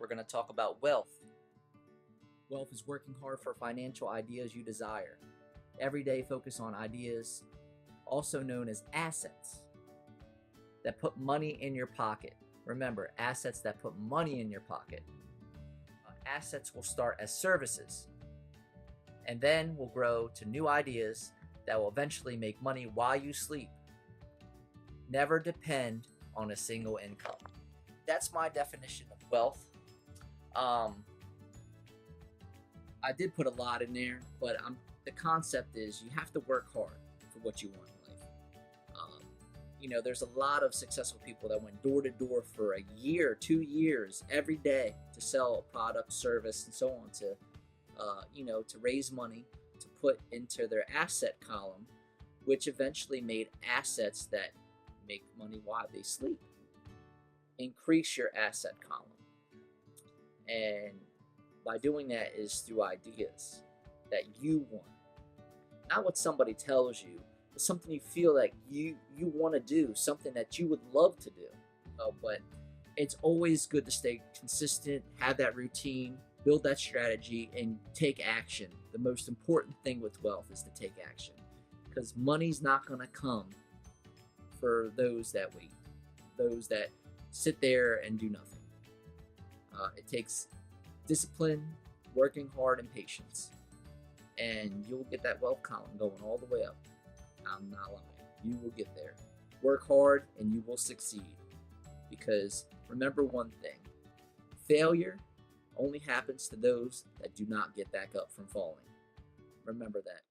we're going to talk about wealth. Wealth is working hard for financial ideas you desire. Every day focus on ideas, also known as assets, that put money in your pocket. Remember, assets that put money in your pocket. Assets will start as services and then will grow to new ideas that will eventually make money while you sleep. Never depend on a single income. That's my definition of wealth. I did put a lot in there, but the concept is you have to work hard for what you want in life. There's a lot of successful people that went door to door for a year, 2 years, every day to sell a product, service, and so on to raise money to put into their asset column, which eventually made assets that make money while they sleep. Increase your asset column. And by doing that is through ideas that you want. Not what somebody tells you, but something you feel like you want to do, something that you would love to do. But it's always good to stay consistent, have that routine, build that strategy, and take action. The most important thing with wealth is to take action, because money's not going to come for those that wait, those that sit there and do nothing. It takes discipline, working hard, and patience, and you'll get that wealth column going all the way up. I'm not lying. You will get there. Work hard and you will succeed, because remember one thing: failure only happens to those that do not get back up from falling. Remember that.